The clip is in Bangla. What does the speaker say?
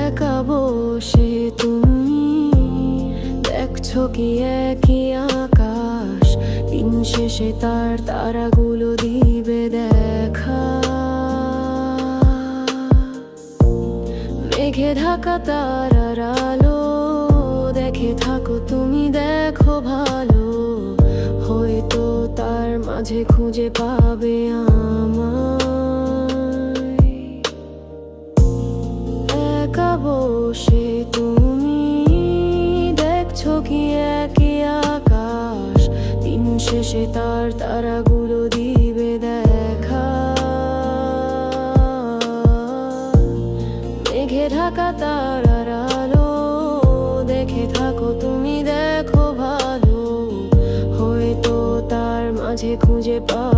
একা বসে তুমি দেখছো কি একই আকাশ, দিন শেষে তার তারাগুলো দিবে দেখা। মেঘে ঢাকা তারার আলো দেখে থাকো তুমি, দেখো ভালো, হয়তো তার মাঝে খুঁজে পাবে আমায়। একা বসে তুমি দেখছো কি একই আকাশ, দিন শেষে তার তারাগুলো দিবে দেখা। মেঘে ঢাকা তারার আলো দেখে থাকো তুমি, দেখো ভালো, হয়তো তার মাঝে খুঁজে পাবে